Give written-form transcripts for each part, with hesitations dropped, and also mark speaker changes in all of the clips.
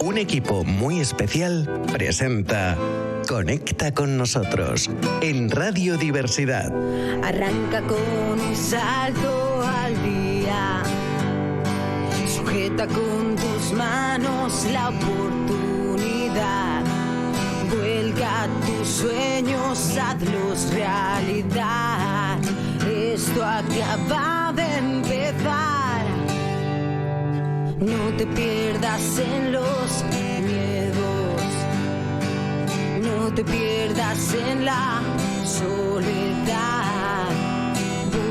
Speaker 1: un equipo muy especial presenta Conecta con nosotros en Radio Diversidad.
Speaker 2: Arranca con un salto al día. Sujeta con tus manos la oportunidad. Vuelca tus sueños, hazlos realidad. Esto acaba de empezar. No te pierdas en los miedos. No te pierdas en la soledad.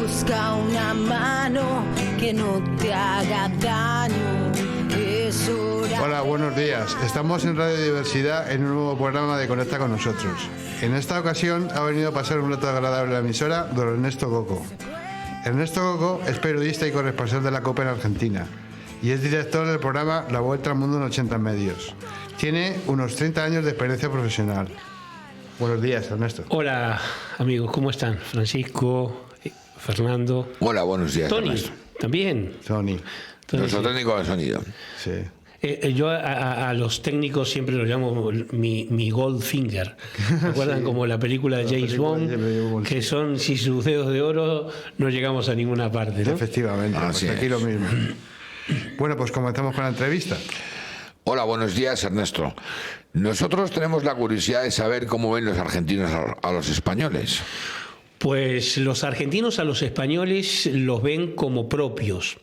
Speaker 2: Busca una mano que no te haga daño. Es hora.
Speaker 3: Hola, buenos días. Estamos en Radio Diversidad en un nuevo programa de Conecta con nosotros. En esta ocasión ha venido a pasar un rato agradable a la emisora don Ernesto Coco. Ernesto Coco es periodista y corresponsal de la COPE en Argentina y es director del programa La Vuelta al Mundo en 80 medios. Tiene unos 30 años de experiencia profesional. Buenos días, Ernesto.
Speaker 4: Hola, amigos, ¿cómo están? Francisco, Fernando.
Speaker 5: Hola, buenos días.
Speaker 4: Tony,
Speaker 5: Ernesto.
Speaker 4: también.
Speaker 3: Tony.
Speaker 5: Nuestro técnico de sonido.
Speaker 3: Sí.
Speaker 4: Yo a los técnicos siempre los llamo mi Goldfinger. ¿Se acuerdan? Sí. Como la película de James Bond, que son, si sus dedos de oro, no llegamos a ninguna parte, ¿no?
Speaker 3: Efectivamente, pues aquí lo mismo. Bueno, pues comenzamos con la entrevista.
Speaker 5: Hola, buenos días, Ernesto. Nosotros tenemos la curiosidad de saber cómo ven los argentinos a los españoles.
Speaker 4: Pues los argentinos a los españoles los ven como propios,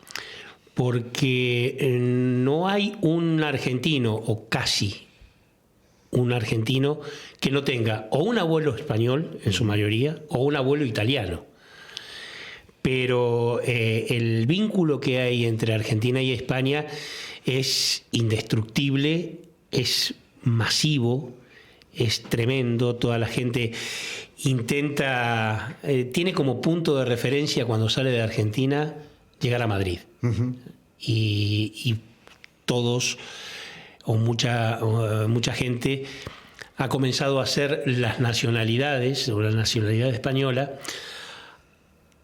Speaker 4: porque no hay un argentino, o casi un argentino, que no tenga o un abuelo español, en su mayoría, o un abuelo italiano. Pero el vínculo que hay entre Argentina y España es indestructible, es masivo, es tremendo. Toda la gente intenta, tiene como punto de referencia cuando sale de Argentina llegar a Madrid. Uh-huh. Y todos, o mucha gente, ha comenzado a hacer las nacionalidades, o la nacionalidad española,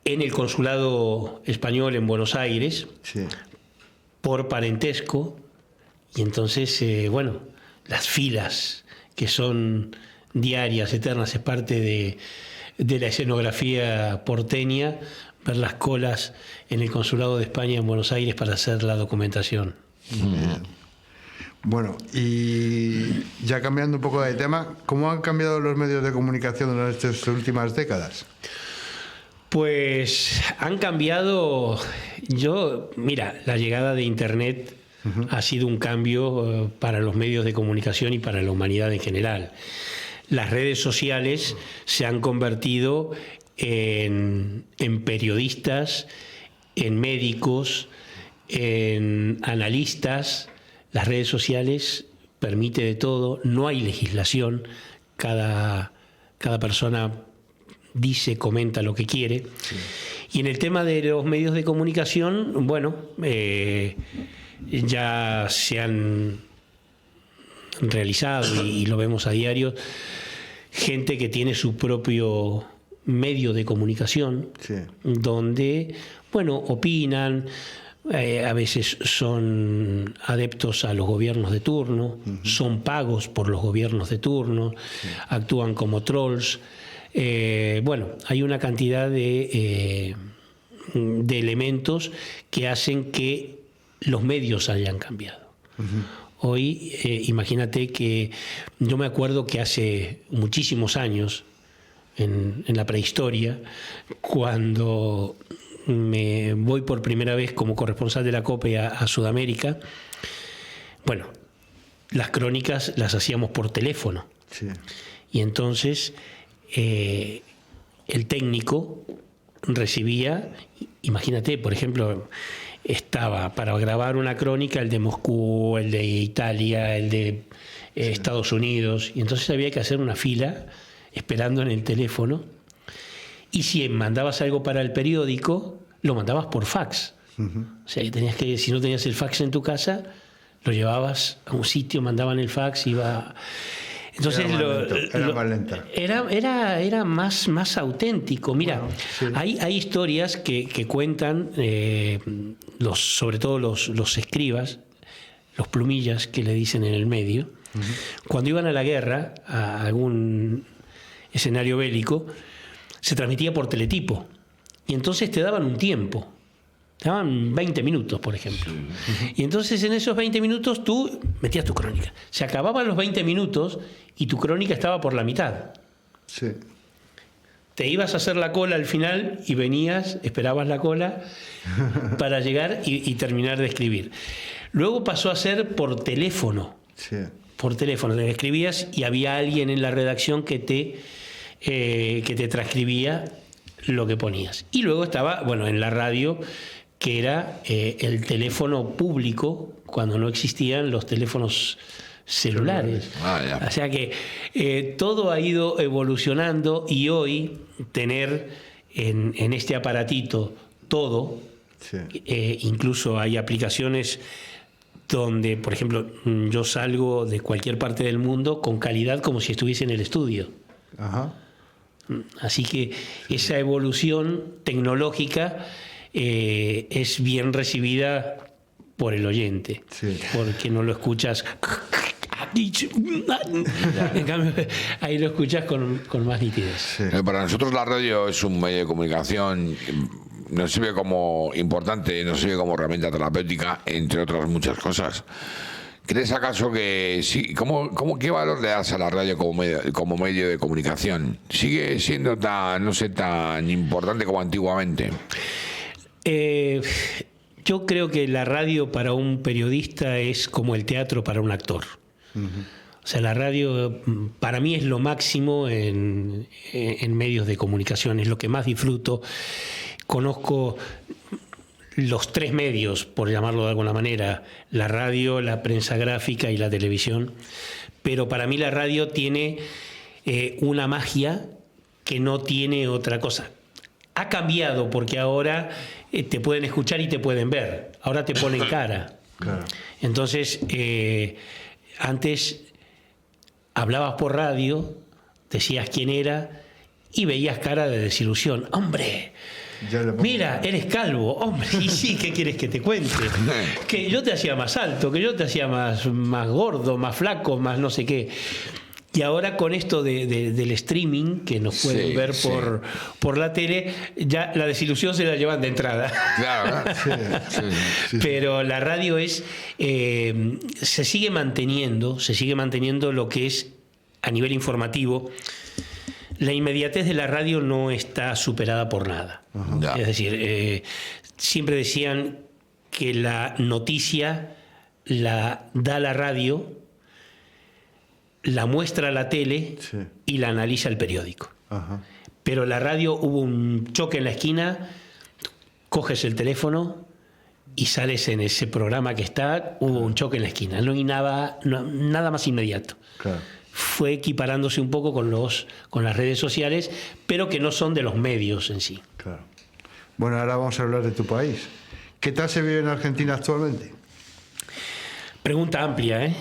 Speaker 4: en el consulado español en Buenos Aires, sí, por parentesco, y entonces, las filas que son diarias, eternas, es parte de la escenografía porteña, ver las colas en el consulado de España en Buenos Aires para hacer la documentación.
Speaker 3: Bien. Bueno, y ya cambiando un poco de tema, ¿cómo han cambiado los medios de comunicación durante estas últimas décadas?
Speaker 4: Pues han cambiado. La llegada de Internet ha sido un cambio para los medios de comunicación y para la humanidad en general. Las redes sociales se han convertido en periodistas, en médicos, en analistas. Las redes sociales permiten de todo, no hay legislación, cada persona dice, comenta lo que quiere. Sí. Y en el tema de los medios de comunicación, ya se han realizado, y lo vemos a diario, gente que tiene su propio medio de comunicación, sí, donde, opinan, a veces son adeptos a los gobiernos de turno, uh-huh, son pagos por los gobiernos de turno, sí, actúan como trolls. Hay una cantidad de elementos que hacen que los medios hayan cambiado. Uh-huh. Hoy, imagínate que yo me acuerdo que hace muchísimos años, en la prehistoria, cuando me voy por primera vez como corresponsal de la COPE a Sudamérica, las crónicas las hacíamos por teléfono. Sí. Y entonces el técnico recibía, imagínate, por ejemplo, estaba para grabar una crónica el de Moscú, el de Italia, el de Estados Unidos, y entonces había que hacer una fila esperando en el teléfono, y si mandabas algo para el periódico, lo mandabas por fax. Uh-huh. O sea, que si no tenías el fax en tu casa, lo llevabas a un sitio, mandaban el fax, iba. Entonces era más auténtico. Mira, sí, hay historias que cuentan sobre todo los escribas, los plumillas que le dicen en el medio, cuando iban a la guerra, a algún escenario bélico, se transmitía por teletipo. Y entonces te daban un tiempo. Te daban 20 minutos, por ejemplo. Y entonces en esos 20 minutos tú metías tu crónica. Se acababan los 20 minutos y tu crónica estaba por la mitad.
Speaker 3: Sí.
Speaker 4: Te ibas a hacer la cola al final y venías, esperabas la cola para llegar y terminar de escribir. Luego pasó a ser por teléfono.
Speaker 3: Sí.
Speaker 4: Por teléfono. Te escribías y había alguien en la redacción que te transcribía lo que ponías. Y luego estaba, bueno, en la radio, que era el teléfono público, cuando no existían los teléfonos celulares. O sea que todo ha ido evolucionando y hoy tener en este aparatito todo,
Speaker 3: Sí.
Speaker 4: incluso hay aplicaciones donde, por ejemplo, yo salgo de cualquier parte del mundo con calidad como si estuviese en el estudio.
Speaker 3: Ajá.
Speaker 4: Así que esa evolución tecnológica es bien recibida por el oyente,
Speaker 3: Sí.
Speaker 4: porque no lo escuchas. En cambio, ahí lo escuchas con más nitidez.
Speaker 3: Sí.
Speaker 5: Para nosotros la radio es un medio de comunicación, nos sirve como importante, nos sirve como herramienta terapéutica, entre otras muchas cosas. ¿Crees acaso que sí? ¿Qué valor le das a la radio como medio de comunicación? ¿Sigue siendo tan importante como antiguamente?
Speaker 4: Yo creo que la radio para un periodista es como el teatro para un actor. O sea, la radio para mí es lo máximo en medios de comunicación, es lo que más disfruto. Conozco los tres medios, por llamarlo de alguna manera, la radio, la prensa gráfica y la televisión, pero para mí la radio tiene una magia que no tiene otra cosa. Ha cambiado porque ahora te pueden escuchar y te pueden ver, ahora te ponen cara.
Speaker 3: Claro.
Speaker 4: Entonces, antes hablabas por radio, decías quién era y veías cara de desilusión. ¡Hombre!
Speaker 3: Ya le pongo-
Speaker 4: Mira, eres calvo, hombre, y sí, ¿qué quieres que te cuente? Que yo te hacía más alto, que yo te hacía más gordo, más flaco, más no sé qué. Y ahora con esto del streaming, que nos pueden
Speaker 5: Sí,
Speaker 4: ver
Speaker 5: sí.
Speaker 4: por la tele, ya la desilusión se la llevan de entrada.
Speaker 5: Claro, sí.
Speaker 4: Pero la radio se sigue manteniendo lo que es a nivel informativo. La inmediatez de la radio no está superada por nada.
Speaker 5: Ya.
Speaker 4: Es decir, siempre decían que la noticia la da la radio, la muestra la tele
Speaker 3: Sí.
Speaker 4: y la analiza el periódico.
Speaker 3: Ajá.
Speaker 4: Pero la radio hubo un choque en la esquina, coges el teléfono y sales en ese programa que está, hubo un choque en la esquina. No hay nada más inmediato.
Speaker 3: Claro.
Speaker 4: Fue equiparándose un poco con las redes sociales, pero que no son de los medios en sí.
Speaker 3: Claro. Bueno, ahora vamos a hablar de tu país. ¿Qué tal se vive en Argentina actualmente?
Speaker 4: Pregunta amplia, ¿eh?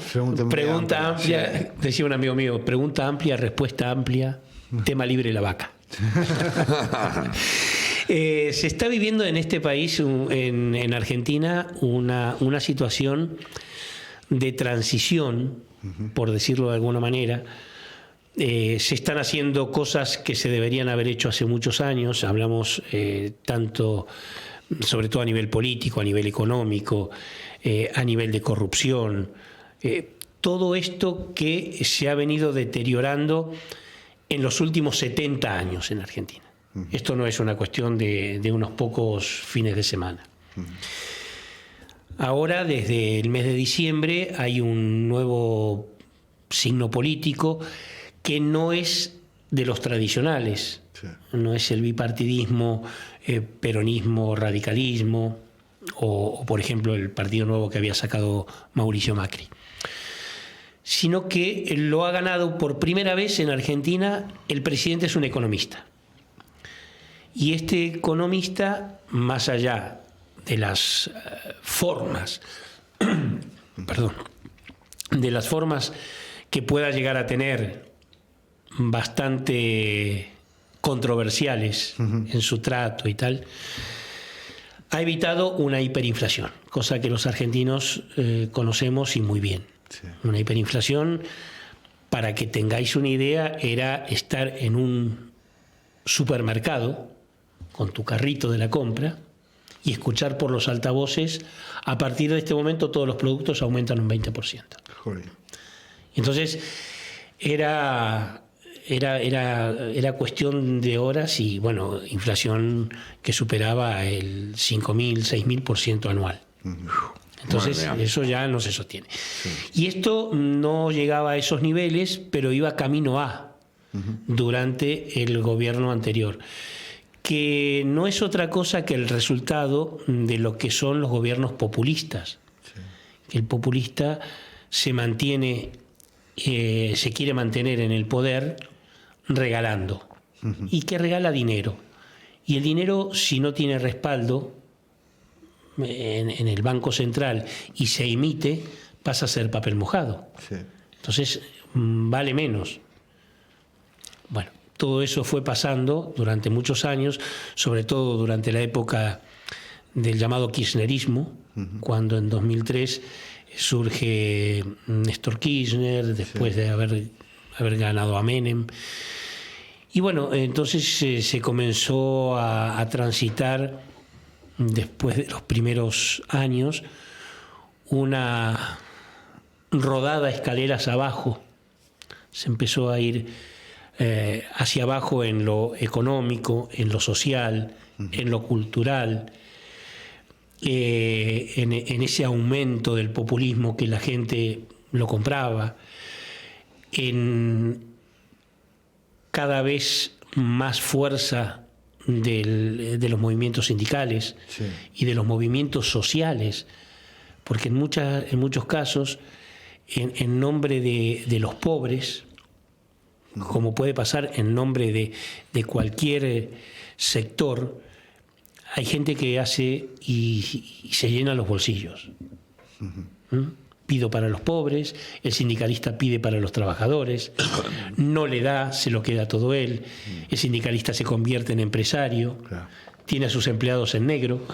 Speaker 3: Pregunta
Speaker 4: amplia,
Speaker 3: sí.
Speaker 4: decía un amigo mío, pregunta amplia, respuesta amplia, tema libre la vaca. Se está viviendo en este país, en Argentina, una situación de transición, por decirlo de alguna manera. Se están haciendo cosas que se deberían haber hecho hace muchos años. Hablamos tanto, sobre todo a nivel político, a nivel económico, a nivel de corrupción. Todo esto que se ha venido deteriorando en los últimos 70 años en Argentina. Esto no es una cuestión de unos pocos fines de semana. Ahora, desde el mes de diciembre, hay un nuevo signo político que no es de los tradicionales.
Speaker 3: Sí.
Speaker 4: No es el bipartidismo, peronismo, radicalismo, o, por ejemplo, el partido nuevo que había sacado Mauricio Macri. Sino que lo ha ganado por primera vez en Argentina, el presidente es un economista. Y este economista, más allá de las formas, perdón, de las formas que pueda llegar a tener bastante controversiales en su trato y tal, ha evitado una hiperinflación, cosa que los argentinos conocemos y muy bien.
Speaker 3: Sí.
Speaker 4: Una hiperinflación, para que tengáis una idea, era estar en un supermercado con tu carrito de la compra y escuchar por los altavoces: a partir de este momento todos los productos aumentan un 20%.
Speaker 3: Joder.
Speaker 4: Entonces era cuestión de horas y, bueno, inflación que superaba el 5.000, 6.000% anual. Entonces eso ya no se sostiene. Sí. Y esto no llegaba a esos niveles, pero iba camino a durante el gobierno anterior, que no es otra cosa que el resultado de lo que son los gobiernos populistas. Sí. El populista se mantiene, se quiere mantener en el poder regalando. ¿Y qué regala? Dinero. Y el dinero, si no tiene respaldo en el Banco Central y se emite, pasa a ser papel mojado. Sí. Entonces vale menos. Bueno, todo eso fue pasando durante muchos años, sobre todo durante la época del llamado kirchnerismo, cuando en 2003 surge Néstor Kirchner, después de haber ganado a Menem. Y bueno, entonces se comenzó a transitar, después de los primeros años, una rodada escaleras abajo. Se empezó a ir hacia abajo en lo económico, en lo social, en lo cultural, en ese aumento del populismo que la gente lo compraba, en cada vez más fuerza de los movimientos sindicales, sí, y de los movimientos sociales, porque en muchos casos, en nombre de los pobres, como puede pasar en nombre de cualquier sector, hay gente que hace y se llena los bolsillos. Pido para los pobres, el sindicalista pide para los trabajadores, no le da, se lo queda todo él, el sindicalista se convierte en empresario, claro, tiene a sus empleados en negro.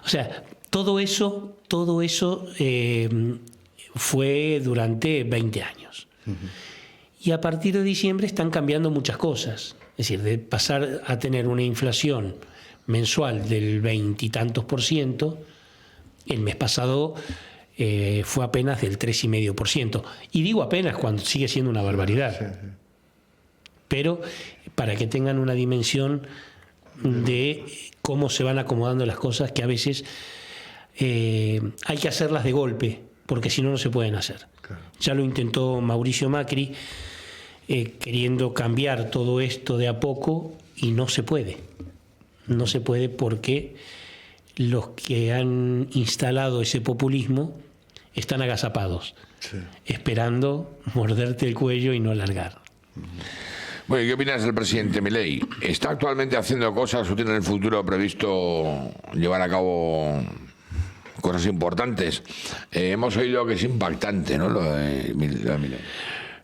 Speaker 4: O sea, todo eso fue durante 20 años. Y a partir de diciembre están cambiando muchas cosas. Es decir, de pasar a tener una inflación mensual del 20 y tantos %, el mes pasado fue apenas del 3,5%. Y digo apenas cuando sigue siendo una barbaridad. Sí, sí. Pero para que tengan una dimensión de cómo se van acomodando las cosas, que a veces hay que hacerlas de golpe, porque si no, no se pueden hacer. Claro. Ya lo intentó Mauricio Macri, queriendo cambiar todo esto de a poco, y no se puede. No se puede porque los que han instalado ese populismo están agazapados, sí, esperando morderte el cuello y no largar.
Speaker 5: Bueno, ¿qué opinas del presidente Milei? ¿Está actualmente haciendo cosas o tiene en el futuro previsto llevar a cabo cosas importantes? Hemos oído que es impactante, ¿no?, lo de Milei.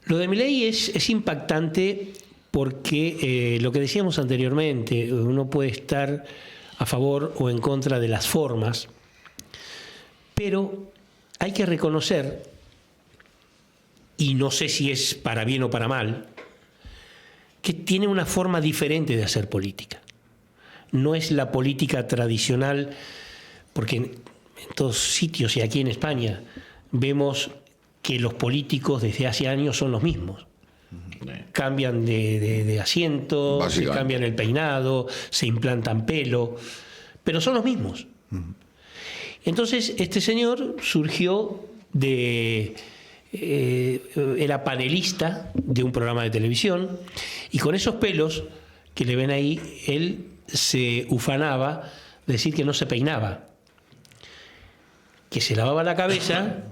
Speaker 4: Lo de Milei es impactante porque lo que decíamos anteriormente, uno puede estar a favor o en contra de las formas, pero hay que reconocer, y no sé si es para bien o para mal, que tiene una forma diferente de hacer política. No es la política tradicional, porque en todos sitios y aquí en España vemos que los políticos desde hace años son los mismos. Cambian de asiento, se cambian el peinado, se implantan pelo, pero son los mismos. Entonces, este señor surgió era panelista de un programa de televisión, y con esos pelos que le ven ahí, él se ufanaba de decir que no se peinaba, que se lavaba la cabeza,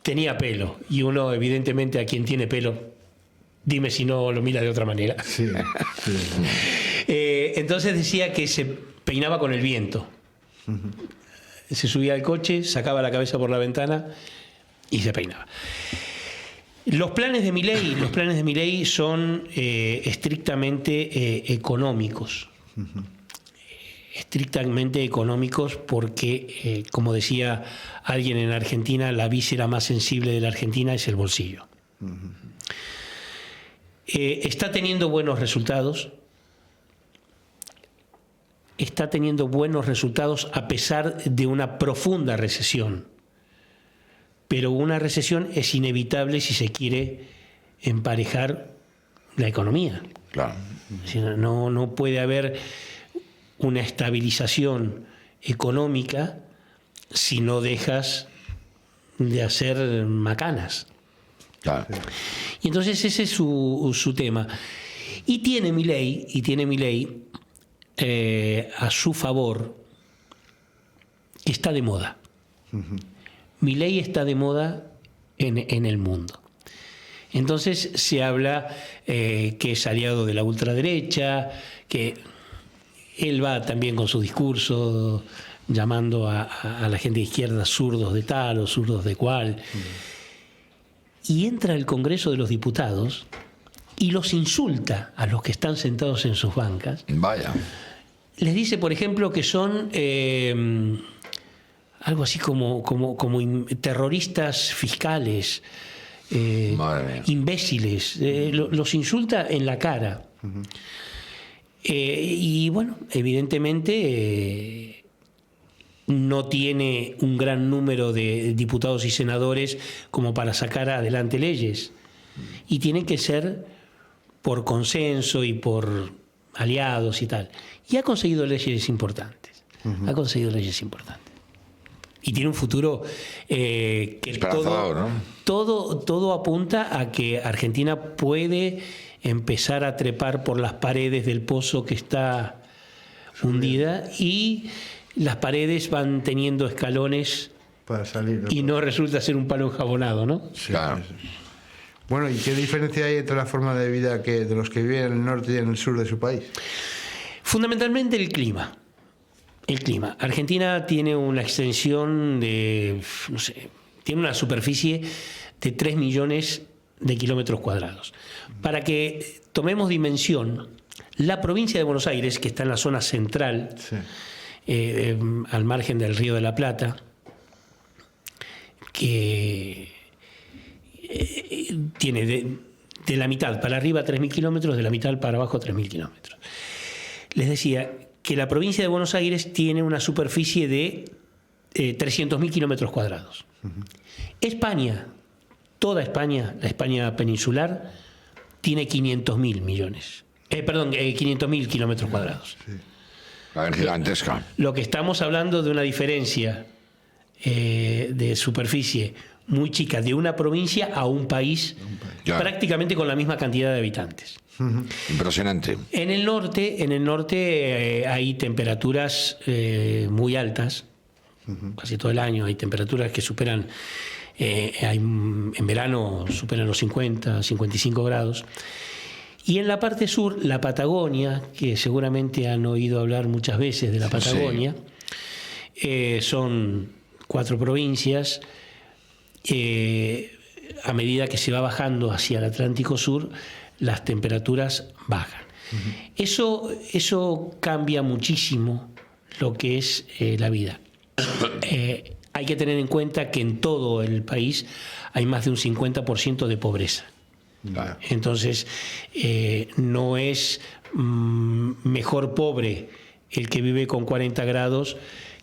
Speaker 4: tenía pelo, y uno, evidentemente, a quien tiene pelo, dime si no lo mira de otra manera. Sí, sí. Entonces decía que se peinaba con el viento. Se subía al coche, sacaba la cabeza por la ventana y se peinaba. Los planes de Milei son estrictamente económicos. estrictamente económicos, porque, como decía alguien en Argentina, la víscera más sensible de la Argentina es el bolsillo. Está teniendo buenos resultados. Está teniendo buenos resultados a pesar de una profunda recesión. Pero una recesión es inevitable si se quiere emparejar la economía.
Speaker 5: Claro.
Speaker 4: No puede haber una estabilización económica si no dejas de hacer macanas.
Speaker 5: Claro.
Speaker 4: Y entonces ese es su tema. Y tiene Milei a su favor, está de moda. Milei está de moda en el mundo. Entonces se habla que es aliado de la ultraderecha, que él va también con su discurso llamando a la gente de izquierda zurdos de tal o zurdos de cual. Y entra al Congreso de los Diputados y los insulta a los que están sentados en sus bancas.
Speaker 5: Vaya.
Speaker 4: Les dice, por ejemplo, que son algo así como terroristas fiscales, imbéciles. Los insulta en la cara. Y bueno, evidentemente no tiene un gran número de diputados y senadores como para sacar adelante leyes. Y tienen que ser por consenso y por aliados y tal. Y ha conseguido leyes importantes. Ha conseguido leyes importantes. Y tiene un futuro que
Speaker 5: esperanzador, ¿no?
Speaker 4: Todo apunta a que Argentina puede empezar a trepar por las paredes del pozo que está hundida, y las paredes van teniendo escalones
Speaker 3: para salir.
Speaker 4: Y no resulta ser un palo enjabonado, ¿no?
Speaker 3: Sí,
Speaker 5: Claro.
Speaker 3: sí. Bueno, ¿y qué diferencia hay entre la forma de vida de los que viven en el norte y en el sur de su país?
Speaker 4: Fundamentalmente el clima. El clima. Argentina tiene una extensión de, no sé, tiene una superficie de 3 millones de kilómetros cuadrados. Para que tomemos dimensión, la provincia de Buenos Aires, que está en la zona central,
Speaker 3: Sí.
Speaker 4: Al margen del Río de la Plata, que tiene de la mitad para arriba 3.000 kilómetros, de la mitad para abajo 3.000 kilómetros. Les decía que la provincia de Buenos Aires tiene una superficie de 300.000 kilómetros cuadrados. España, toda España, la España peninsular, tiene 500.000 millones. 500.000 kilómetros cuadrados.
Speaker 3: Sí.
Speaker 5: La gigantesca.
Speaker 4: Lo que estamos hablando de una diferencia de superficie muy chica de una provincia a un país,
Speaker 5: Claro.
Speaker 4: prácticamente con la misma cantidad de habitantes.
Speaker 5: Impresionante.
Speaker 4: En el norte hay temperaturas muy altas, casi todo el año hay temperaturas que superan, en verano superan los 50, 55 grados. Y en la parte sur, la Patagonia, que seguramente han oído hablar muchas veces de la Patagonia, son 4 provincias. A medida que se va bajando hacia el Atlántico Sur, las temperaturas bajan. Eso cambia muchísimo lo que es la vida. Hay que tener en cuenta que en todo el país hay más de un 50% de pobreza.
Speaker 5: Claro.
Speaker 4: Entonces, no es mejor pobre el que vive con 40 grados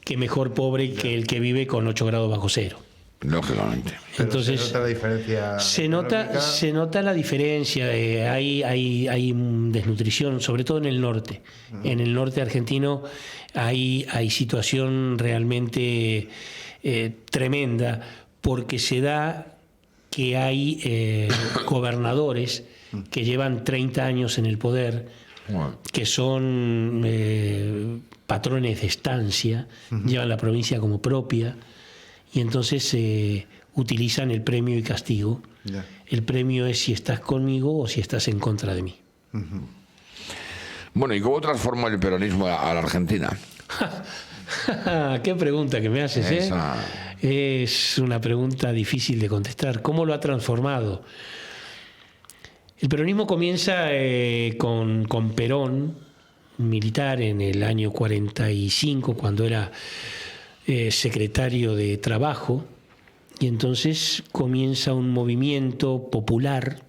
Speaker 4: que mejor pobre que el que vive con 8 grados bajo cero.
Speaker 5: Lógicamente.
Speaker 3: Pero
Speaker 4: Entonces,
Speaker 3: se nota la diferencia.
Speaker 4: se nota la diferencia. Hay desnutrición, sobre todo en el norte. En el norte argentino hay situación realmente tremenda, porque se da que hay gobernadores que llevan 30 años en el poder, que son patrones de estancia, llevan la provincia como propia, y entonces utilizan el premio y castigo.
Speaker 3: Ya.
Speaker 4: El premio es si estás conmigo o si estás en contra de mí.
Speaker 5: Bueno, ¿y cómo transformó el peronismo a la Argentina?
Speaker 4: Qué pregunta que me haces, ¿eh?
Speaker 5: Esa.
Speaker 4: Es una pregunta difícil de contestar. ¿Cómo lo ha transformado? El peronismo comienza con Perón, militar en el año 45, cuando era secretario de Trabajo, y entonces comienza un movimiento popular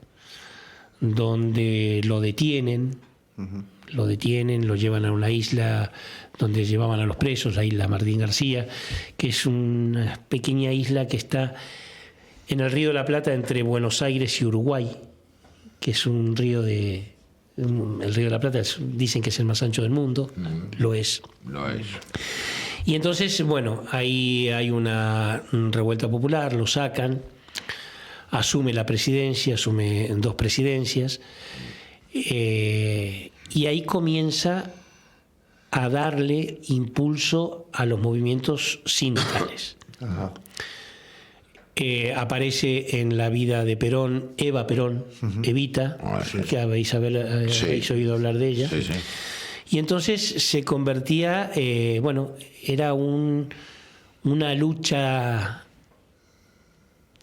Speaker 4: donde lo detienen, lo llevan a una isla donde llevaban a los presos, la isla Martín García, que es una pequeña isla que está en el Río de la Plata entre Buenos Aires y Uruguay, que es un río el Río de la Plata dicen que es el más ancho del mundo, lo es.
Speaker 5: Lo es.
Speaker 4: Y entonces, bueno, ahí hay una revuelta popular, lo sacan, asume la presidencia, asume 2 presidencias, y ahí comienza a darle impulso a los movimientos sindicales.
Speaker 3: Ajá.
Speaker 4: Aparece en la vida de Perón, Eva Perón, Evita,
Speaker 5: Sí.
Speaker 4: que habéis oído hablar de ella.
Speaker 5: Sí, sí.
Speaker 4: Y entonces se convertía, era una lucha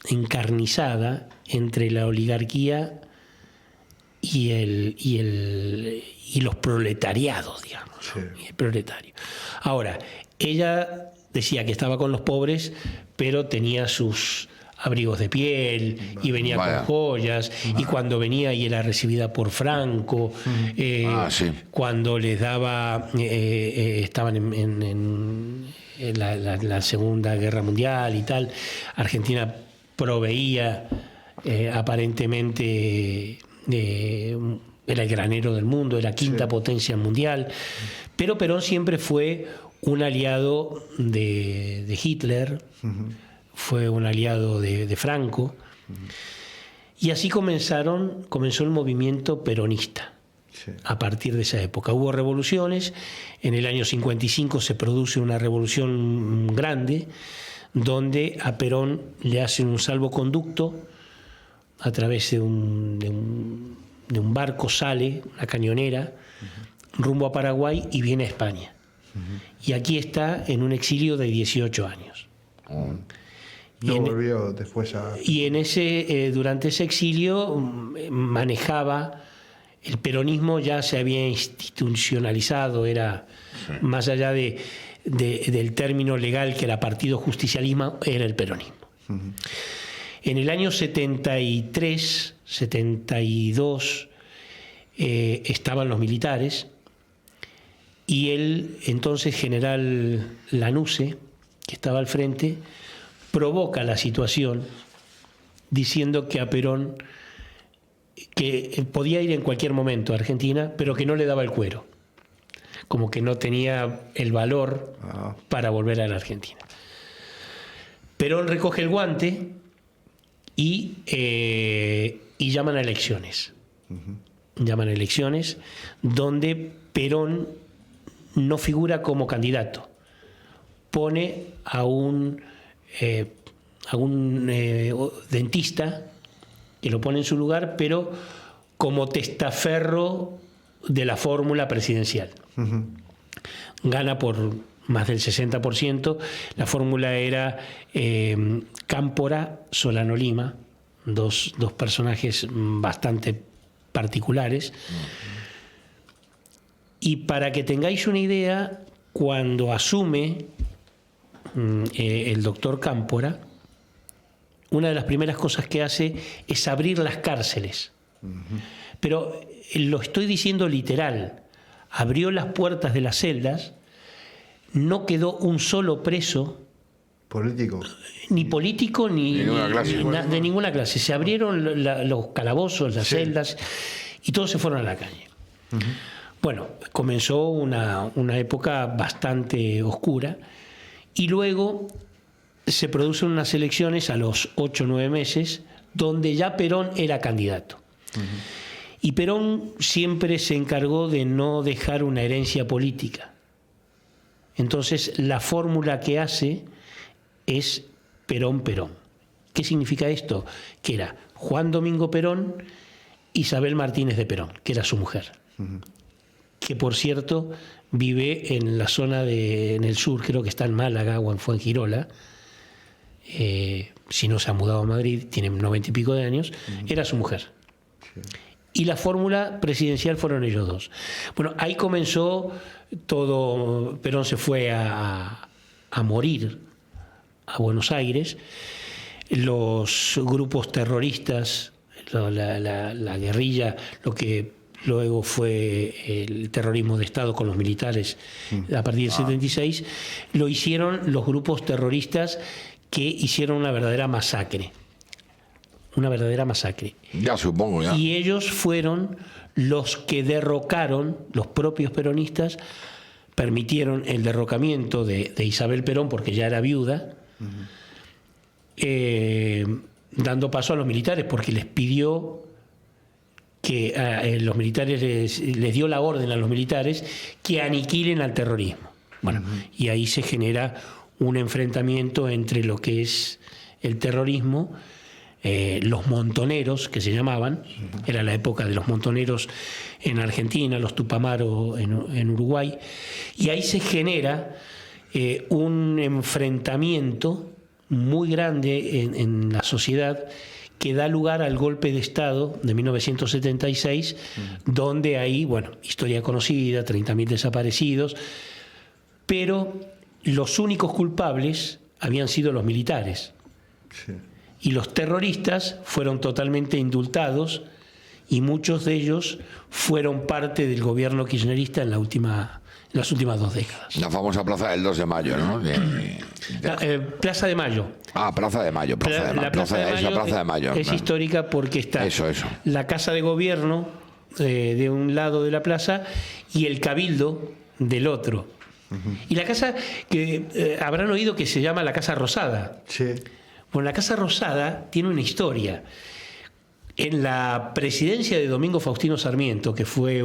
Speaker 4: encarnizada entre la oligarquía y los proletariados, digamos,
Speaker 3: Sí.
Speaker 4: ¿no? Y el proletario. Ahora, ella decía que estaba con los pobres, pero tenía sus abrigos de piel y venía
Speaker 5: Vaya.
Speaker 4: con joyas, y cuando venía y era recibida por Franco,
Speaker 5: Sí.
Speaker 4: cuando les daba, estaban en la Segunda Guerra Mundial y tal, Argentina proveía aparentemente, era el granero del mundo, era quinta potencia mundial, pero Perón siempre fue un aliado de Hitler, fue un aliado de Franco, y así comenzó el movimiento peronista.
Speaker 3: Sí.
Speaker 4: A partir de esa época hubo revoluciones. En el año 55 se produce una revolución grande donde a Perón le hacen un salvoconducto a través de un barco, sale una cañonera rumbo a Paraguay y viene a España. Y aquí está en un exilio de 18 años.
Speaker 3: No volvió después a...
Speaker 4: Y durante ese exilio manejaba, el peronismo ya se había institucionalizado, era más allá del término legal que era partido justicialismo, era el peronismo. En el año 73, 72 estaban los militares, y el entonces general Lanusse, que estaba al frente, provoca la situación diciendo que a Perón, que podía ir en cualquier momento a Argentina, pero que no le daba el cuero, como que no tenía el valor para volver a la Argentina. Perón recoge el guante y llaman a elecciones. Llaman a elecciones donde Perón no figura como candidato. Pone a un dentista que lo pone en su lugar, pero como testaferro de la fórmula presidencial. Gana por más del 60%. La fórmula era Cámpora, Solano Lima, dos personajes bastante particulares. Y para que tengáis una idea, cuando asume el doctor Cámpora, una de las primeras cosas que hace es abrir las cárceles. Pero lo estoy diciendo literal. Abrió las puertas de las celdas, no quedó un solo preso.
Speaker 3: Político.
Speaker 4: Ni político ni
Speaker 5: Ninguna clase.
Speaker 4: de ninguna clase. Se abrieron los calabozos, las celdas, y todos se fueron a la calle. Bueno, comenzó una época bastante oscura, y luego se producen unas elecciones a los 8 o 9 meses donde ya Perón era candidato. Y Perón siempre se encargó de no dejar una herencia política. Entonces la fórmula que hace es Perón-Perón. ¿Qué significa esto? Que era Juan Domingo Perón, Isabel Martínez de Perón, que era su mujer. Que por cierto vive en la zona en el sur, creo que está en Málaga o en Fuengirola. Si no se ha mudado a Madrid, tiene 90 y pico de años, era su mujer. y la fórmula presidencial fueron ellos dos. Bueno, ahí comenzó todo. Perón se fue a morir a Buenos Aires. Los grupos terroristas, la guerrilla, lo que luego fue el terrorismo de Estado con los militares a partir del 76, lo hicieron los grupos terroristas que hicieron una verdadera masacre. Una verdadera masacre.
Speaker 5: Ya supongo, ya.
Speaker 4: Y ellos fueron los que derrocaron, los propios peronistas, permitieron el derrocamiento de Isabel Perón, porque ya era viuda, dando paso a los militares, porque les pidió que los militares les dio la orden a los militares que aniquilen al terrorismo. Bueno, y ahí se genera un enfrentamiento entre lo que es el terrorismo, los montoneros, que se llamaban, era la época de los montoneros en Argentina, los Tupamaro en Uruguay, y ahí se genera un enfrentamiento muy grande en la sociedad que da lugar al golpe de Estado de 1976, donde hay, bueno, historia conocida, 30.000 desaparecidos, pero los únicos culpables habían sido los militares.
Speaker 3: Sí.
Speaker 4: Y los terroristas fueron totalmente indultados y muchos de ellos fueron parte del gobierno kirchnerista en las últimas 2 décadas.
Speaker 5: La famosa Plaza del 2 de Mayo, ¿no?
Speaker 4: Plaza de Mayo.
Speaker 5: Plaza de Mayo.
Speaker 4: La Plaza de Mayo es histórica porque está la Casa de Gobierno de un lado de la plaza y el Cabildo del otro. Y la casa que habrán oído que se llama la Casa Rosada.
Speaker 3: Sí.
Speaker 4: Bueno, la Casa Rosada tiene una historia. En la presidencia de Domingo Faustino Sarmiento, que fue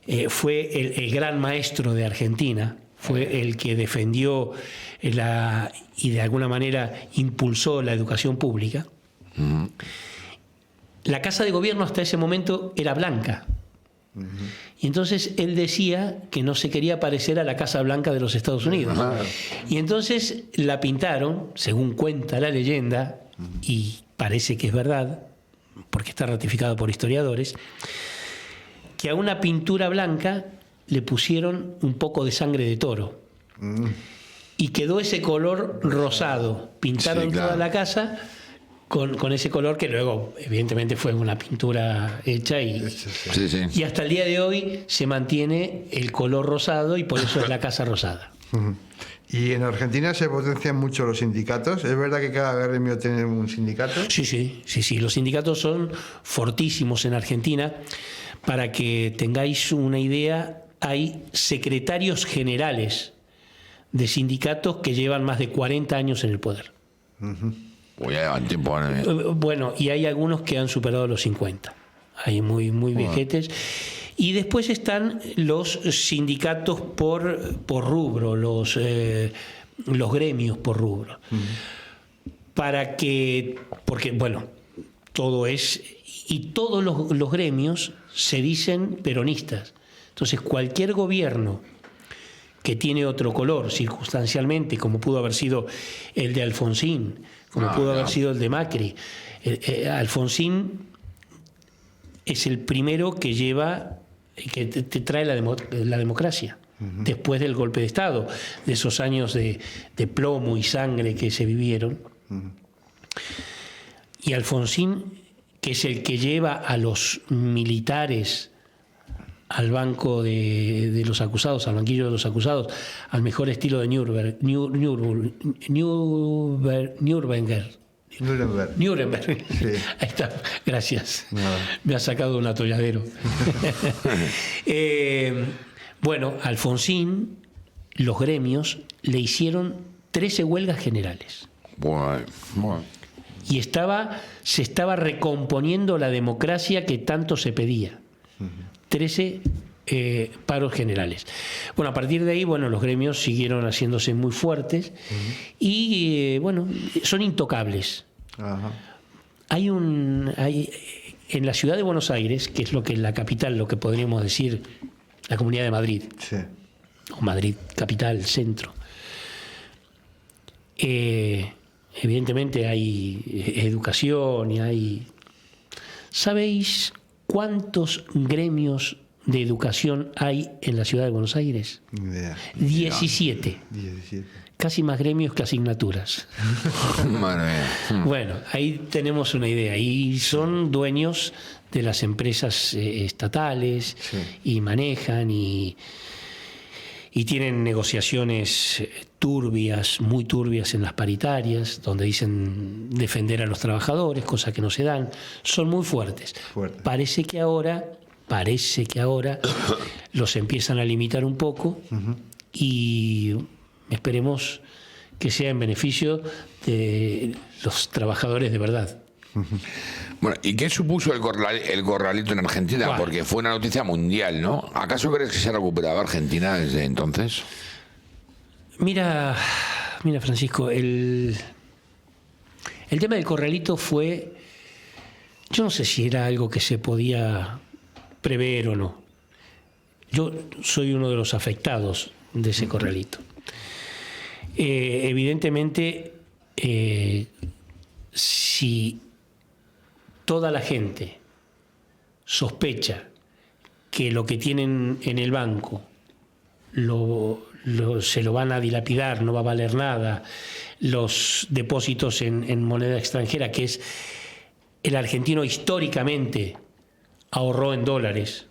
Speaker 4: el gran maestro de Argentina, fue el que defendió y de alguna manera impulsó la educación pública. La Casa de Gobierno hasta ese momento era blanca. Y entonces él decía que no se quería parecer a la Casa Blanca de los Estados Unidos. Y entonces la pintaron, según cuenta la leyenda, y parece que es verdad, porque está ratificado por historiadores, que a una pintura blanca le pusieron un poco de sangre de toro. Y quedó ese color rosado. Pintaron toda la casa con ese color, que luego evidentemente fue una pintura hecha y hasta el día de hoy se mantiene el color rosado y por eso es la Casa Rosada.
Speaker 3: ¿Y en Argentina se potencian mucho los sindicatos? ¿Es verdad que cada gremio tiene un sindicato?
Speaker 4: Sí, los sindicatos son fortísimos en Argentina. Para que tengáis una idea, hay secretarios generales de sindicatos que llevan más de 40 años en el poder. Bueno, y hay algunos que han superado los 50. Hay muy viejetes. Y después están los sindicatos por rubro, los gremios por rubro. Porque, bueno, todo es... Y todos los gremios se dicen peronistas. Entonces, cualquier gobierno que tiene otro color, circunstancialmente, como pudo haber sido el de Alfonsín, como pudo haber sido el de Macri. Alfonsín es el primero que te trae la democracia, después del golpe de Estado, de esos años de plomo y sangre que se vivieron. Y Alfonsín, que es el que lleva a los militares al banco de los acusados, al banquillo de los acusados, al mejor estilo de Nuremberg. Sí. Ahí está, gracias. Me ha sacado un atolladero. Bueno, Alfonsín, los gremios le hicieron 13 huelgas generales.
Speaker 5: Bueno.
Speaker 4: Y se estaba recomponiendo la democracia que tanto se pedía. 13 paros generales. Bueno, a partir de ahí, bueno, los gremios siguieron haciéndose muy fuertes y, bueno, son intocables. Hay en la ciudad de Buenos Aires, que es la capital, lo que podríamos decir la Comunidad de Madrid, o Madrid capital, centro. Evidentemente hay educación y hay... ¿Sabéis ¿Cuántos gremios de educación hay en la ciudad de Buenos Aires?
Speaker 3: Ni idea.
Speaker 4: 17.
Speaker 3: 17.
Speaker 4: Casi más gremios que asignaturas.
Speaker 5: Madre mía.
Speaker 4: Bueno, ahí tenemos una idea. Y son dueños de las empresas estatales,
Speaker 3: Sí.
Speaker 4: y manejan y tienen negociaciones turbias, muy turbias en las paritarias, donde dicen defender a los trabajadores, cosas que no se dan. Son muy fuertes.
Speaker 3: Fuerte.
Speaker 4: Parece que ahora los empiezan a limitar un poco y esperemos que sea en beneficio de los trabajadores de verdad.
Speaker 5: Bueno, ¿y qué supuso el corralito en Argentina?
Speaker 4: Bueno.
Speaker 5: Porque fue una noticia mundial, ¿no? ¿Acaso crees que se ha recuperado Argentina desde entonces?
Speaker 4: Mira, Francisco, el tema del corralito fue, yo no sé si era algo que se podía prever o no. Yo soy uno de los afectados de ese corralito. Evidentemente, si toda la gente sospecha que lo que tienen en el banco se lo van a dilapidar, no va a valer nada, los depósitos en moneda extranjera, que es el argentino históricamente ahorró en dólares,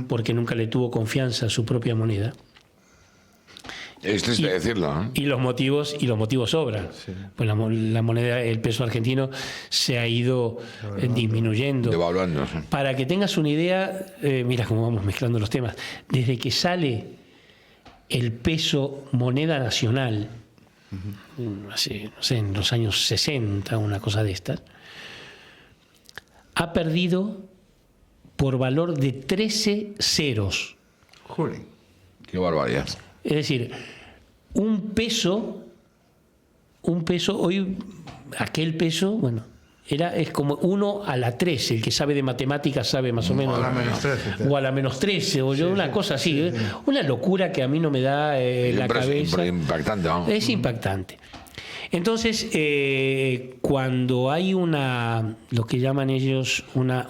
Speaker 4: porque nunca le tuvo confianza a su propia moneda.
Speaker 5: Es triste decirlo, ¿no?
Speaker 4: Y los motivos sobran.
Speaker 3: Sí.
Speaker 4: Pues la moneda, el peso argentino se ha ido disminuyendo.
Speaker 5: Devaluando, sí.
Speaker 4: Para que tengas una idea, mira cómo vamos mezclando los temas. Desde que sale el peso moneda nacional, así, no sé, en los años 60, una cosa de estas, ha perdido por valor de 13 ceros.
Speaker 3: Jure.
Speaker 5: Qué barbaridad.
Speaker 4: Es decir, un peso hoy, aquel peso, bueno, es como 1 a la 13, el que sabe de matemáticas sabe más o menos.
Speaker 3: O a la menos 13.
Speaker 4: O a la menos 13, o yo, una cosa así. Una locura que a mí no me da la cabeza.
Speaker 5: Impactante, ¿no?
Speaker 4: Es impactante. Entonces, cuando hay lo que llaman ellos una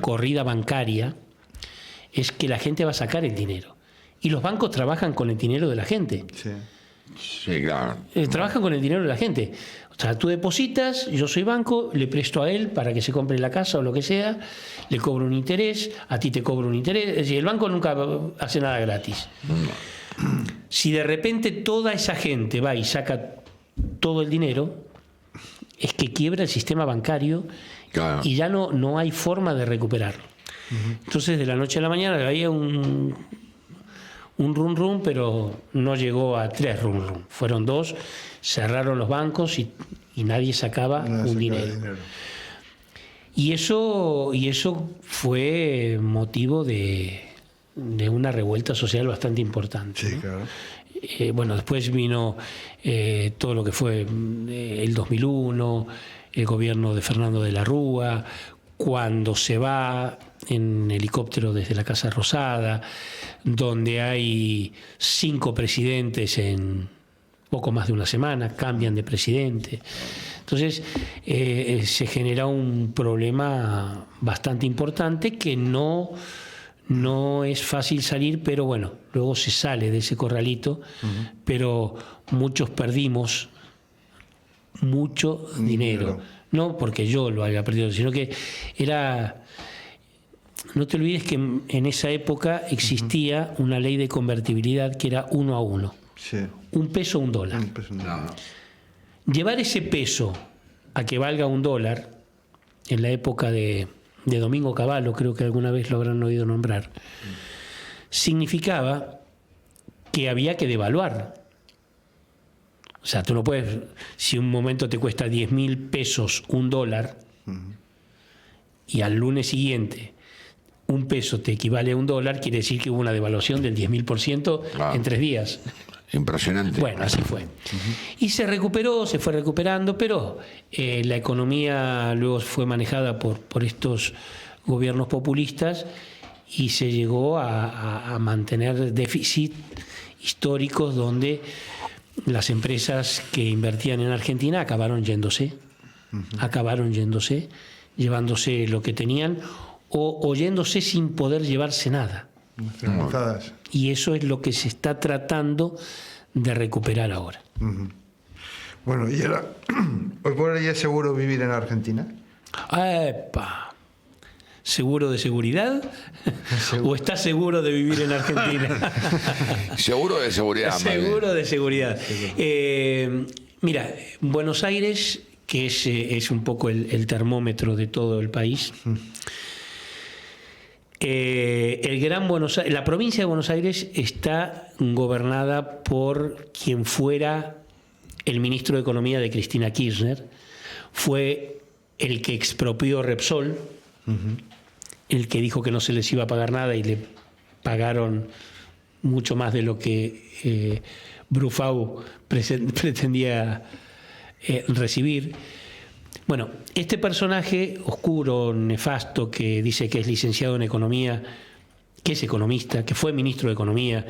Speaker 4: corrida bancaria, es que la gente va a sacar el dinero. Y los bancos trabajan con el dinero de la gente.
Speaker 3: Sí.
Speaker 5: Sí, claro.
Speaker 4: Trabajan con el dinero de la gente. O sea, tú depositas, yo soy banco, le presto a él para que se compre la casa o lo que sea, le cobro un interés, a ti te cobro un interés. Es decir, el banco nunca hace nada gratis. Si de repente toda esa gente va y saca todo el dinero, es que quiebra el sistema bancario,
Speaker 5: Claro.
Speaker 4: y ya no hay forma de recuperarlo. Entonces, de la noche a la mañana había un rum rum, pero no llegó a 3 rum rum. Fueron 2, cerraron los bancos y nadie sacaba un dinero. Y eso fue motivo de una revuelta social bastante importante.
Speaker 3: Sí,
Speaker 4: ¿no?
Speaker 3: claro.
Speaker 4: Bueno, después vino todo lo que fue el 2001, el gobierno de Fernando de la Rúa, cuando se va en helicóptero desde la Casa Rosada, donde hay 5 presidentes en poco más de una semana, cambian de presidente. Entonces se genera un problema bastante importante que no es fácil salir, pero bueno, luego se sale de ese corralito, pero muchos perdimos mucho dinero. No porque yo lo haya perdido, sino que era... No te olvides que en esa época existía una ley de convertibilidad que era 1 a 1.
Speaker 3: Sí.
Speaker 4: $1 $1.
Speaker 3: Un peso, no.
Speaker 4: Llevar ese peso a que valga $1, en la época de Domingo Cavallo, creo que alguna vez lo habrán oído nombrar, significaba que había que devaluar. O sea, tú no puedes, si un momento te cuesta 10.000 pesos $1, y al lunes siguiente un peso te equivale a $1, quiere decir que hubo una devaluación del 10.000%
Speaker 5: Claro.
Speaker 4: en 3 días.
Speaker 5: Impresionante.
Speaker 4: Bueno, así fue. Y se recuperó, se fue recuperando, pero la economía luego fue manejada por estos gobiernos populistas y se llegó a mantener déficit históricos donde las empresas que invertían en Argentina acabaron yéndose, llevándose lo que tenían o oyéndose sin poder llevarse nada.
Speaker 3: Enfermizadas.
Speaker 4: Y eso es lo que se está tratando de recuperar ahora.
Speaker 3: Bueno, y ahora, ¿hoy por hoy es seguro vivir en Argentina?
Speaker 4: ¡Epa! ¿Seguro de seguridad? ¿O estás seguro de vivir en Argentina?
Speaker 5: Seguro de seguridad. más bien.
Speaker 4: Seguro de seguridad. Mira, Buenos Aires, que es un poco el termómetro de todo el país. El Gran Buenos Aires, la provincia de Buenos Aires está gobernada por quien fuera el ministro de Economía de Cristina Kirchner. Fue el que expropió Repsol, el que dijo que no se les iba a pagar nada y le pagaron mucho más de lo que Brufau pretendía recibir. Bueno, este personaje oscuro, nefasto, que dice que es licenciado en Economía, que es economista, que fue ministro de Economía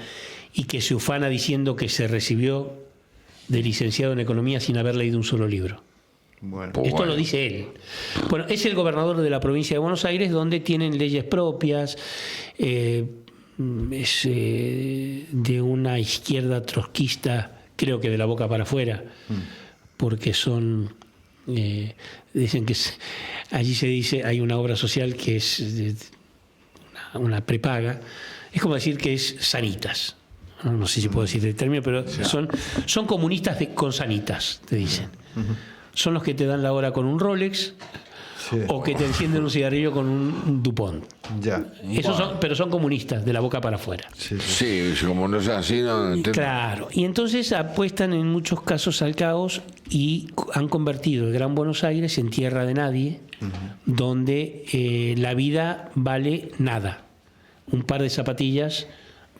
Speaker 4: y que se ufana diciendo que se recibió de licenciado en Economía sin haber leído un solo libro.
Speaker 3: Bueno,
Speaker 5: Pues
Speaker 4: Esto
Speaker 5: bueno.
Speaker 4: lo dice él. Bueno, es el gobernador de la provincia de Buenos Aires, donde tienen leyes propias, es de una izquierda trotskista, creo que de la boca para afuera, porque son... dicen que allí se dice, hay una obra social que es una prepaga, es como decir que es sanitas. No sé si puedo decir el término, pero son comunistas con sanitas, te dicen. Son los que te dan la hora con un Rolex
Speaker 3: sí.
Speaker 4: o que te encienden un cigarrillo con un Dupont.
Speaker 3: Ya.
Speaker 4: Esos pero son comunistas, de la boca para afuera.
Speaker 3: Sí, sí.
Speaker 5: Sí, como no sea así, no entiendo.
Speaker 4: Claro, y entonces apuestan en muchos casos al caos y han convertido el Gran Buenos Aires en tierra de nadie, donde la vida vale nada. Un par de zapatillas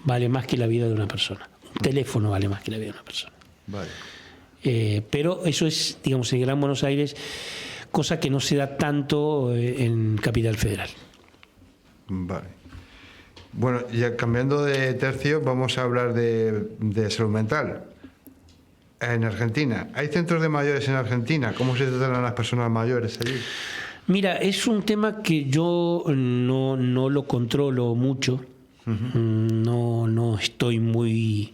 Speaker 4: vale más que la vida de una persona. Un teléfono vale más que la vida de una persona.
Speaker 3: Vale.
Speaker 4: Pero eso es, digamos, en Gran Buenos Aires, cosa que no se da tanto en Capital Federal.
Speaker 3: Vale. Bueno, ya cambiando de tercio, vamos a hablar de salud mental. En Argentina, ¿hay centros de mayores en Argentina? ¿Cómo se tratan a las personas mayores allí?
Speaker 4: Mira, es un tema que yo no lo controlo mucho. No estoy muy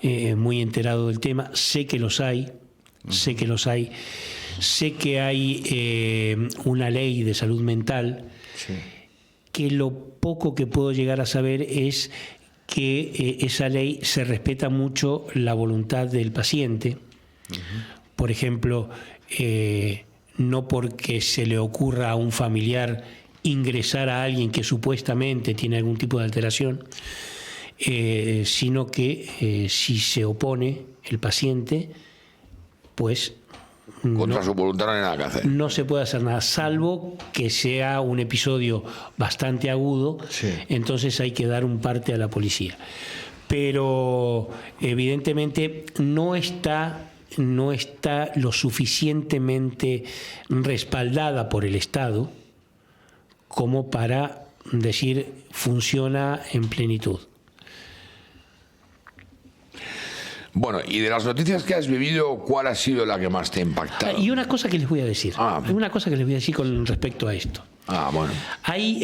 Speaker 4: enterado del tema. Sé que los hay. Sé que los hay. Sé que hay una ley de salud mental.
Speaker 3: Sí.
Speaker 4: Que lo poco que puedo llegar a saber es que esa ley se respeta mucho la voluntad del paciente. Por ejemplo, no porque se le ocurra a un familiar ingresar a alguien que supuestamente tiene algún tipo de alteración, sino que si se opone el paciente, pues
Speaker 5: Contra su voluntad no hay nada que hacer.
Speaker 4: no se puede hacer nada, salvo que sea un episodio bastante agudo,
Speaker 3: Sí.
Speaker 4: entonces hay que dar un parte a la policía. Pero evidentemente no está lo suficientemente respaldada por el Estado como para decir funciona en plenitud.
Speaker 5: Bueno, y de las noticias que has vivido, ¿cuál ha sido la que más te ha impactado?
Speaker 4: Y una cosa que les voy a decir,
Speaker 5: Ah.
Speaker 4: una cosa que les voy a decir con respecto a esto.
Speaker 5: Bueno.
Speaker 4: Hay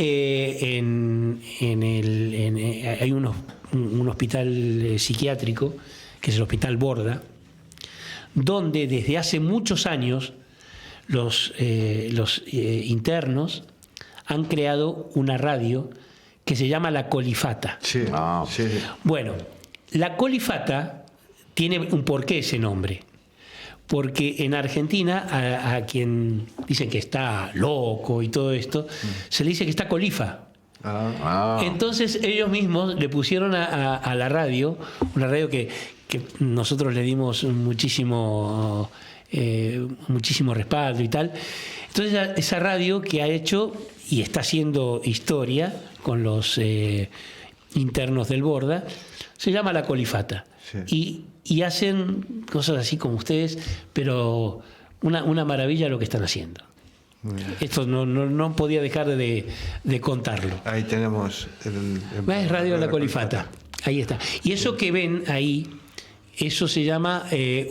Speaker 4: hay un hospital psiquiátrico, que es el Hospital Borda, donde desde hace muchos años los internos han creado una radio que se llama La Colifata.
Speaker 3: Sí. Sí.
Speaker 4: Bueno, La Colifata tiene un porqué ese nombre. Porque en Argentina a quien dicen que está loco y todo esto, se le dice que está colifa. Entonces ellos mismos le pusieron a la radio, una radio que nosotros le dimos muchísimo respaldo y tal. Entonces esa radio que ha hecho y está haciendo historia con los internos del Borda, se llama La Colifata.
Speaker 3: Sí.
Speaker 4: Y hacen cosas así como ustedes, pero una maravilla lo que están haciendo. Esto no podía dejar de contarlo.
Speaker 3: Ahí tenemos
Speaker 4: Es Radio La Colifata. Ahí está. Y eso que ven ahí, eso se llama es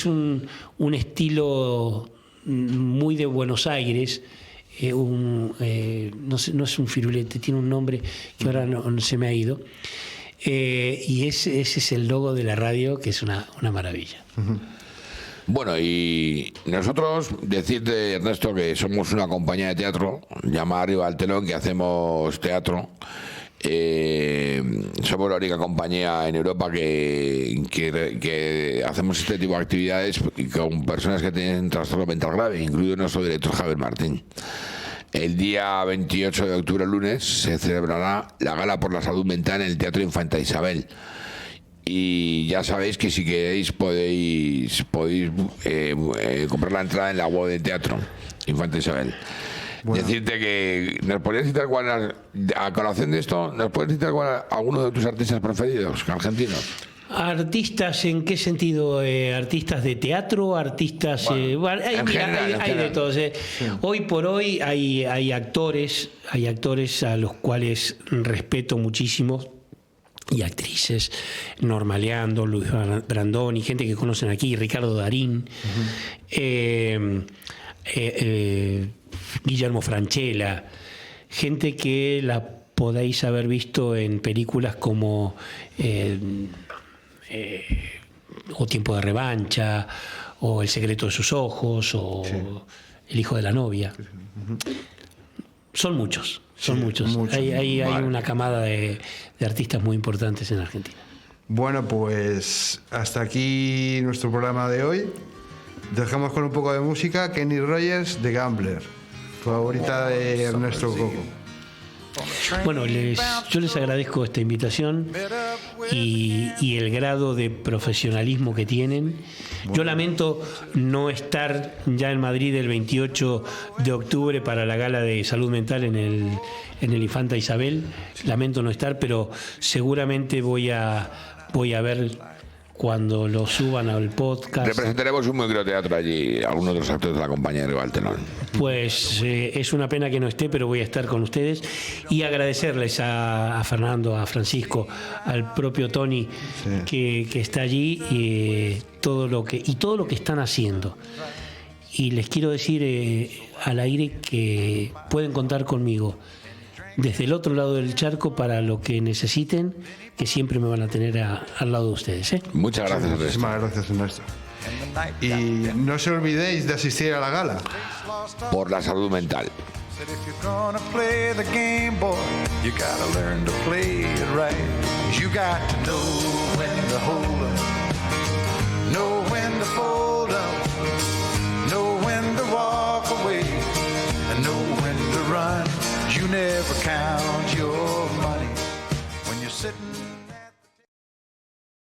Speaker 4: un estilo muy de Buenos Aires, no es un firulete, tiene un nombre que ahora no se me ha ido. Y ese es el logo de la radio, que es una maravilla.
Speaker 5: Bueno, y nosotros, decirte, Ernesto, que somos una compañía de teatro llamada Arriba del Telón, que hacemos teatro. Somos la única compañía en Europa que hacemos este tipo de actividades con personas que tienen trastorno mental grave, incluido nuestro director Javier Martín. El día 28 de octubre, lunes, se celebrará la Gala por la Salud Mental en el Teatro Infanta Isabel. Y ya sabéis que si queréis podéis comprar la entrada en la web del teatro Infanta Isabel. Bueno. Decirte que nos podrías citar a colación de esto, nos puedes citar alguno de tus artistas preferidos argentinos.
Speaker 4: ¿Artistas en qué sentido? ¿Artistas de teatro? ¿Artistas...? Hay de todos. Sí. Hoy por hoy hay actores a los cuales respeto muchísimo, y actrices, Norma Leandro, Luis Brandoni, gente que conocen aquí, Ricardo Darín, Guillermo Francella, gente que la podéis haber visto en películas como O Tiempo de Revancha, o El secreto de sus ojos, o sí. El hijo de la novia. Son muchos. Hay una camada de artistas muy importantes en Argentina.
Speaker 3: Bueno, pues hasta aquí nuestro programa de hoy. Dejamos con un poco de música. Kenny Rogers, The Gambler, favorita de Ernesto Coco.
Speaker 4: Bueno, yo les agradezco esta invitación y el grado de profesionalismo que tienen. Yo lamento no estar ya en Madrid el 28 de octubre para la gala de salud mental en el Infanta Isabel. Lamento no estar, pero seguramente voy a ver cuando lo suban al podcast.
Speaker 5: Representaremos un microteatro allí, algunos de los actores de la compañía de Valtelón.
Speaker 4: Pues es una pena que no esté, pero voy a estar con ustedes y agradecerles a Fernando, a Francisco, al propio Tony, sí, que está allí, y todo lo que están haciendo. Y les quiero decir al aire que pueden contar conmigo desde el otro lado del charco para lo que necesiten, que siempre me van a tener al lado de ustedes.
Speaker 5: Muchas gracias, Ernesto.
Speaker 3: Muchísimas gracias, Ernesto. Y no se olvidéis de asistir a la gala.
Speaker 5: Por la salud mental.